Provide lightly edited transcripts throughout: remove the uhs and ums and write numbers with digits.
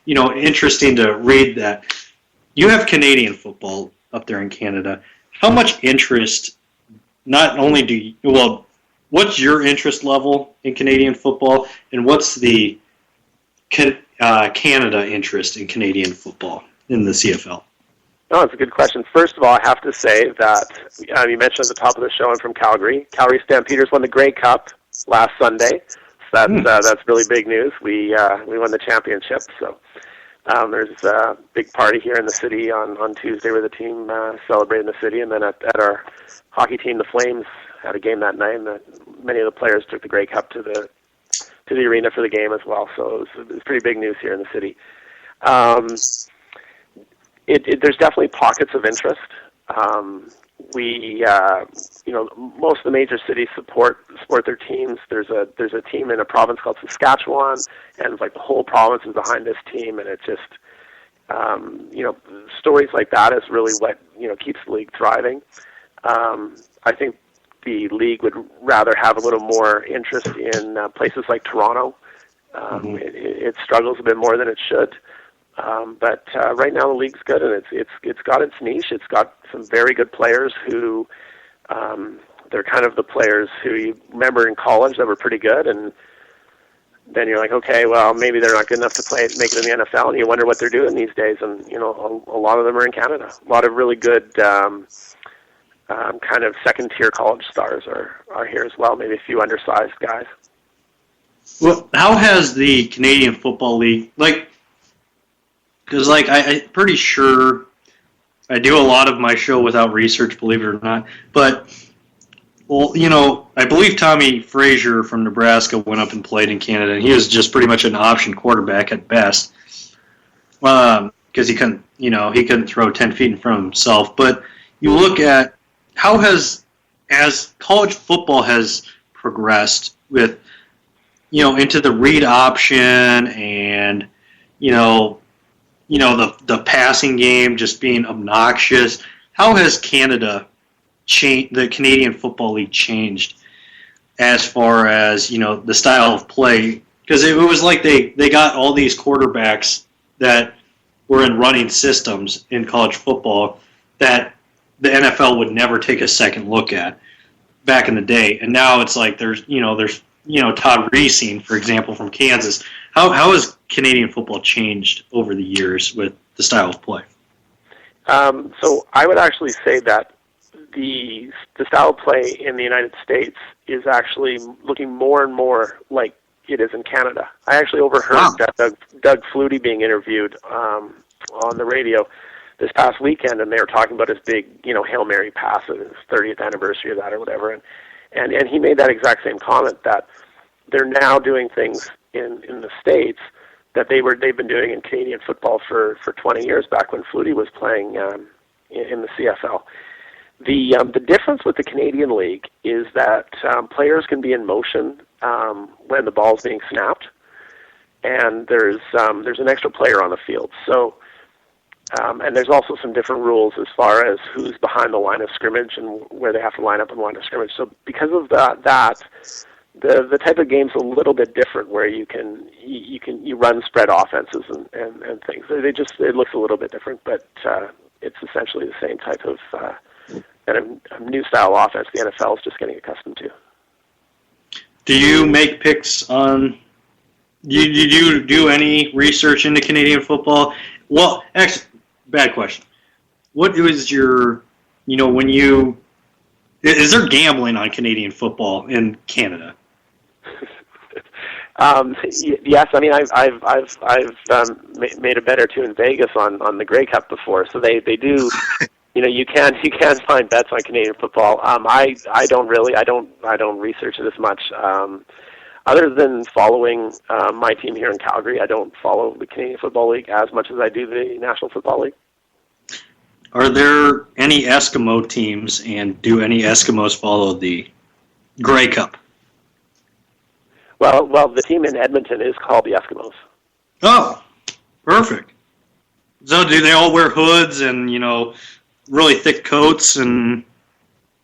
interesting to read that you have Canadian football up there in Canada. How much interest, not only do you, what's your interest level in Canadian football, and what's the Canada interest in Canadian football in the CFL? Oh, that's a good question. First of all, I have to say that you mentioned at the top of the show I'm from Calgary. Calgary Stampeders won the Grey Cup last Sunday. So that's really big news. We won the championship. So there's a big party here in the city on Tuesday where the team celebrated in the city, and then at our hockey team, the Flames, had a game that night, and many of the players took the Grey Cup to the arena for the game as well. So it was pretty big news here in the city. There's definitely pockets of interest. Most of the major cities support their teams. There's a team in a province called Saskatchewan, and it's like the whole province is behind this team, and it just stories like that is really what keeps the league thriving. I think the league would rather have a little more interest in places like Toronto. It struggles a bit more than it should. But right now the league's good, and it's got its niche. It's got some very good players who they're kind of the players who you remember in college that were pretty good, and then you're like, okay, well, maybe they're not good enough to make it in the NFL, and you wonder what they're doing these days. And a lot of them are in Canada. A lot of really good kind of second-tier college stars are here as well. Maybe a few undersized guys. Well, how has the Canadian Football League, because I'm pretty sure I do a lot of my show without research, believe it or not. But, I believe Tommy Frazier from Nebraska went up and played in Canada, and he was just pretty much an option quarterback at best, because he couldn't throw 10 feet in front of himself. But you look at as college football has progressed with, into the read option and, the passing game just being obnoxious. How has the Canadian Football League changed as far as, the style of play? Because it was like they got all these quarterbacks that were in running systems in college football that the NFL would never take a second look at back in the day. And now it's like there's Todd Reesing, for example, from Kansas. How has Canadian football changed over the years with the style of play? So I would actually say that the style of play in the United States is actually looking more and more like it is in Canada. I actually overheard Doug Flutie being interviewed on the radio this past weekend, and they were talking about his big, Hail Mary pass at his 30th anniversary of that or whatever, and he made that exact same comment that they're now doing things in the States that they've been doing in Canadian football for 20 years, back when Flutie was playing in the CFL. The difference with the Canadian League is that players can be in motion when the ball's being snapped, and there's an extra player on the field. So, and there's also some different rules as far as who's behind the line of scrimmage and where they have to line up in the line of scrimmage. So because of that the type of game's a little bit different, where you run spread offenses and things. It looks a little bit different, but it's essentially the same type of a new style offense the NFL is just getting accustomed to. Do you make picks on? Do you do any research into Canadian football? Well, actually, bad question. What is your, is there gambling on Canadian football in Canada? Yes, I mean I've made a bet or two in Vegas on the Grey Cup before, so they do. You can find bets on Canadian football. I don't research it as much. Other than following my team here in Calgary, I don't follow the Canadian Football League as much as I do the National Football League. Are there any Eskimo teams, and do any Eskimos follow the Grey Cup? Well, the team in Edmonton is called the Eskimos. Oh, perfect. So do they all wear hoods and, really thick coats and,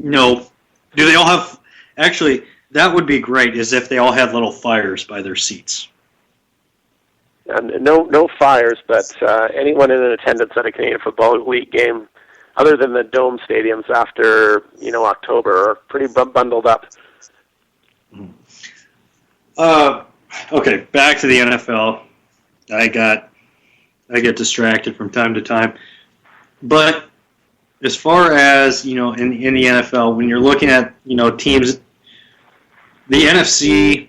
do they all have, actually, that would be great, is if they all had little fires by their seats. No fires, but anyone in attendance at a Canadian Football League game, other than the dome stadiums after October, are pretty bundled up. Okay, back to the NFL. I get distracted from time to time, but as far as in the NFL, when you're looking at teams, the NFC,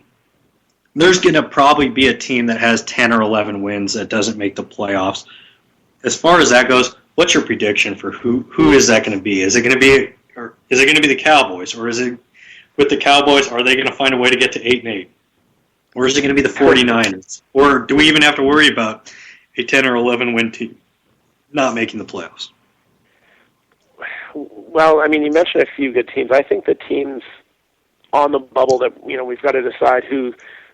there's going to probably be a team that has 10 or 11 wins that doesn't make the playoffs. As far as that goes, what's your prediction for who is that going to be? Is it going to be the Cowboys, or is it with the Cowboys? Are they going to find a way to get to 8-8, or is it going to be the 49ers? Or do we even have to worry about a 10 or 11 win team not making the playoffs? Well, I mean, you mentioned a few good teams. I think the teams on the bubble that we've got to decide who's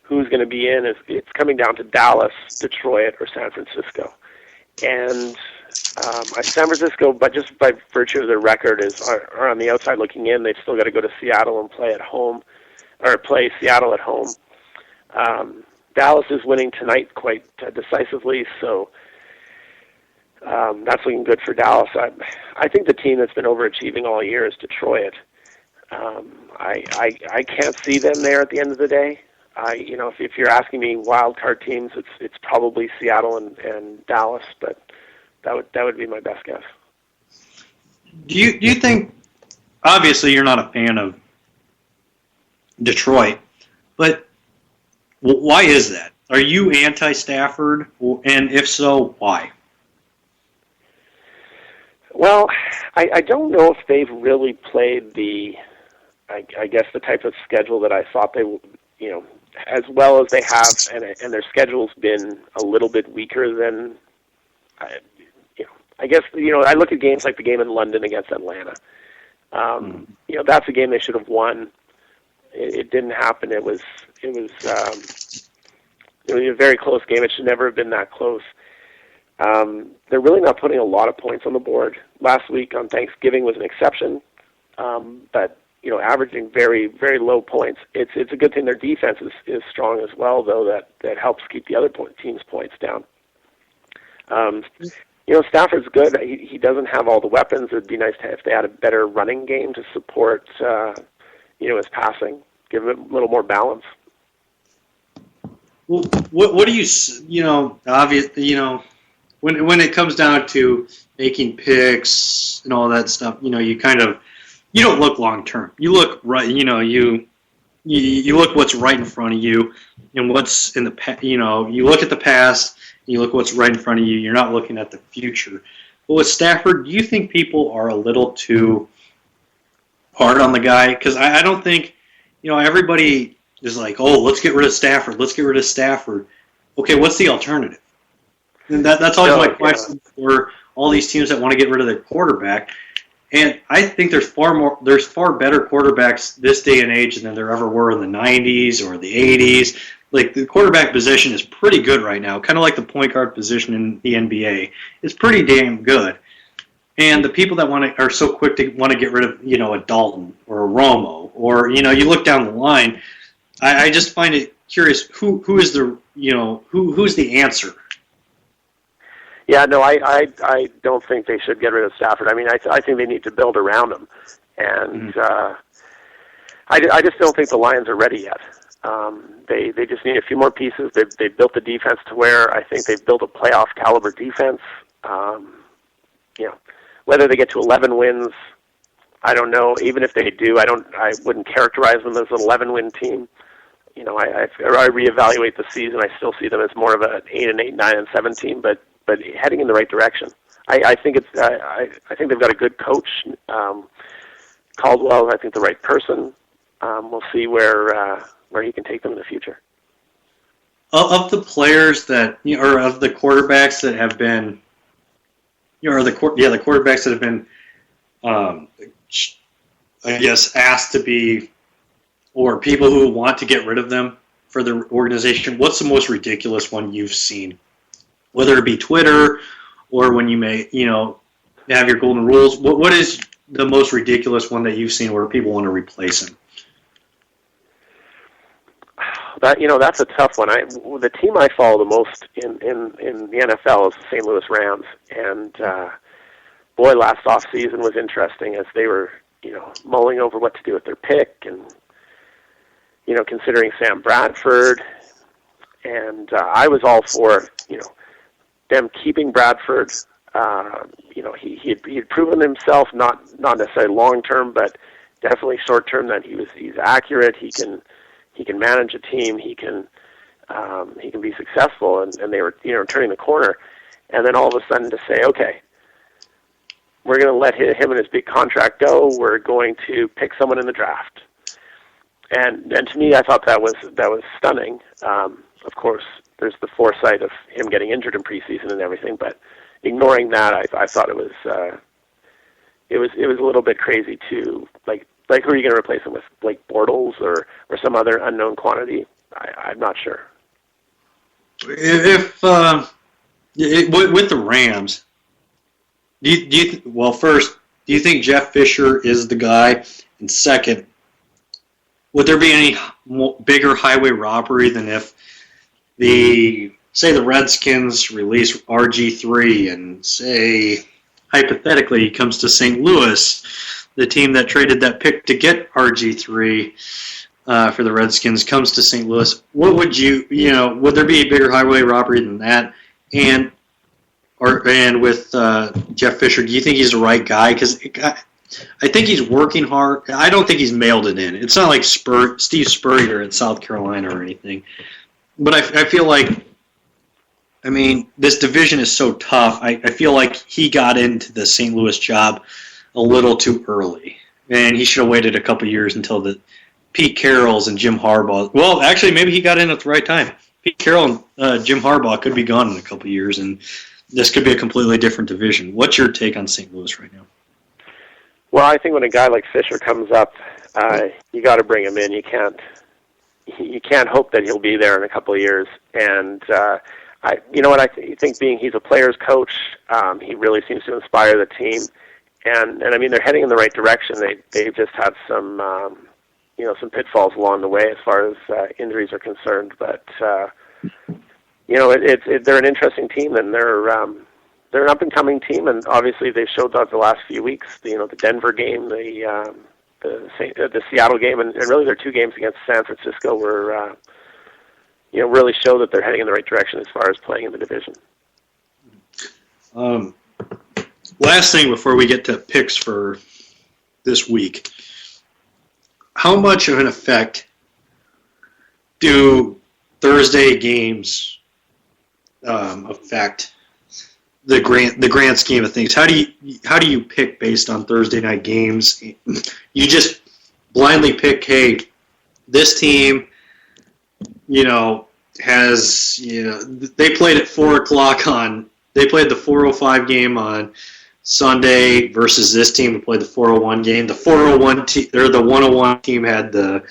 going to be in it's coming down to Dallas, Detroit, or San Francisco. And San Francisco, but just by virtue of their record, are on the outside looking in. They've still got to go to Seattle and play Seattle at home. Dallas is winning tonight quite decisively, so that's looking good for Dallas. I think the team that's been overachieving all year is Detroit. I can't see them there at the end of the day. If you're asking me wild card teams, it's probably Seattle and Dallas, but that would be my best guess. Do you think? Obviously, you're not a fan of Detroit, but why is that? Are you anti-Stafford, and if so, why? Well, I don't know if they've really played I guess the type of schedule that I thought they as well as they have, and their schedule's been a little bit weaker than, I guess, I look at games like the game in London against Atlanta. That's a game they should have won. It didn't happen. It was a very close game. It should never have been that close. They're really not putting a lot of points on the board. Last week on Thanksgiving was an exception, but averaging very, very low points. It's a good thing their defense is strong as well, though, that helps keep the other team's points down. Stafford's good. He doesn't have all the weapons. It'd be nice if they had a better running game to support, his passing, give him a little more balance. Well, what do you, obviously, when it comes down to making picks and all that stuff, you don't look long term. You look right. You look what's right in front of you, and what's in the you look at the past. And you look what's right in front of you. You're not looking at the future. But with Stafford, do you think people are a little too hard on the guy? Because I don't think everybody is like, oh, let's get rid of Stafford. Let's get rid of Stafford. Okay, what's the alternative? And that's always my question for all these teams that want to get rid of their quarterback. And I think there's far better quarterbacks this day and age than there ever were in the 90s or the 80s. Like, the quarterback position is pretty good right now, kind of like the point guard position in the NBA. It's pretty damn good. And the people that are so quick to want to get rid of, a Dalton or a Romo, or, you look down the line, I just find it curious who is the, who's the answer? Yeah, no, I don't think they should get rid of Stafford. I mean, I think they need to build around him, and I just don't think the Lions are ready yet. They just need a few more pieces. They've built the defense to where I think they've built a playoff caliber defense. Whether they get to 11 wins, I don't know. Even if they do, I wouldn't characterize them as an 11-win team. I reevaluate the season. I still see them as more of an 8-8, 9-7 team, but heading in the right direction. I think I think they've got a good coach. Caldwell, I think the right person. We'll see where he can take them in the future. Of the players that, or of the quarterbacks that have been, the quarterbacks that have been, I guess, asked to be, or people who want to get rid of them for the organization, what's the most ridiculous one you've seen? Whether it be Twitter or when you may, have your golden rules, what is the most ridiculous one that you've seen where people want to replace him? That's a tough one. The team I follow the most in the NFL is the St. Louis Rams, and boy, last off season was interesting as they were mulling over what to do with their pick, and considering Sam Bradford, and I was all for them keeping Bradford. He had proven himself, not necessarily long term, but definitely short term, that he's accurate. He can manage a team. He can be successful, and they were turning the corner, and then all of a sudden to say, okay, we're going to let him and his big contract go. We're going to pick someone in the draft, and to me, I thought that was stunning. Of course, there's the foresight of him getting injured in preseason and everything, but ignoring that, I thought it was a little bit crazy to like who are you going to replace him with, Blake Bortles or some other unknown quantity? I'm not sure. If with the Rams, first, do you think Jeff Fisher is the guy? And second, would there be any bigger highway robbery than if the Redskins release RG3 and say, hypothetically, he comes to St. Louis, the team that traded that pick to get RG3 for the Redskins comes to St. Louis. What would would there be a bigger highway robbery than that? And with Jeff Fisher, do you think he's the right guy? Because I think he's working hard. I don't think he's mailed it in. It's not like Steve Spurrier at South Carolina or anything. But I feel like, this division is so tough. I feel like he got into the St. Louis job a little too early. And he should have waited a couple years until the Pete Carrolls and Jim Harbaugh. Well, actually, maybe he got in at the right time. Pete Carroll and Jim Harbaugh could be gone in a couple years, and this could be a completely different division. What's your take on St. Louis right now? Well, I think when a guy like Fisher comes up, you got to bring him in. You can't hope that he'll be there in a couple of years. And I think being he's a player's coach, he really seems to inspire the team. And they're heading in the right direction. They've just had some pitfalls along the way as far as injuries are concerned. But they're an interesting team, and they're an up and coming team. And obviously they've showed that the last few weeks. The Denver game, the Seattle game, and really their two games against San Francisco were really show that they're heading in the right direction as far as playing in the division. Last thing before we get to picks for this week, how much of an effect do Thursday games affect the grand scheme of things? How do you pick based on Thursday night games? You just blindly pick, hey, this team, has they played at 4:00 they played the 4:05 game on Sunday versus this team who played the 4:01 game. The 4:01 team, or the 1:01 team had the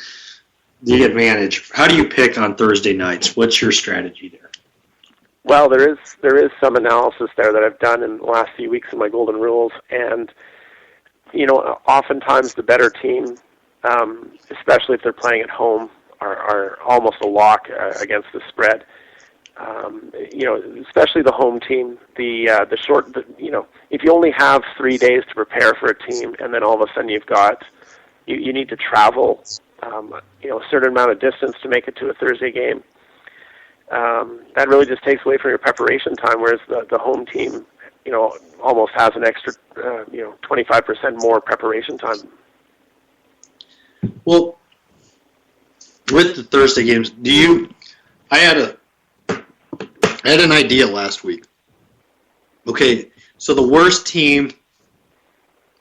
advantage. How do you pick on Thursday nights? What's your strategy there? Well, there is some analysis there that I've done in the last few weeks in my Golden Rules, and oftentimes the better team, especially if they're playing at home, are almost a lock against the spread. Especially the home team. If you only have 3 days to prepare for a team, and then all of a sudden you need to travel, a certain amount of distance to make it to a Thursday game. That really just takes away from your preparation time, whereas the home team, almost has an extra, 25% more preparation time. Well, with the Thursday games, I had an idea last week. Okay, so the worst team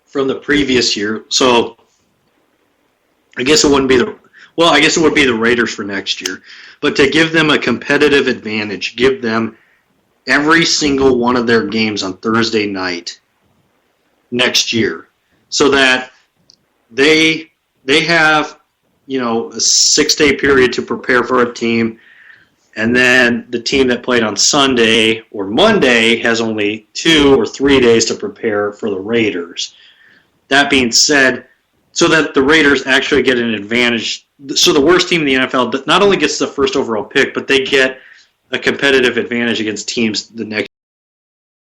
from the previous year, so I guess it would be the Raiders for next year. But to give them a competitive advantage, give them every single one of their games on Thursday night next year, so that they have, a 6-day period to prepare for a team, and then the team that played on Sunday or Monday has only 2 or 3 days to prepare for the Raiders. That being said, so that the Raiders actually get an advantage so the worst team in the NFL not only gets the first overall pick, but they get a competitive advantage against teams the next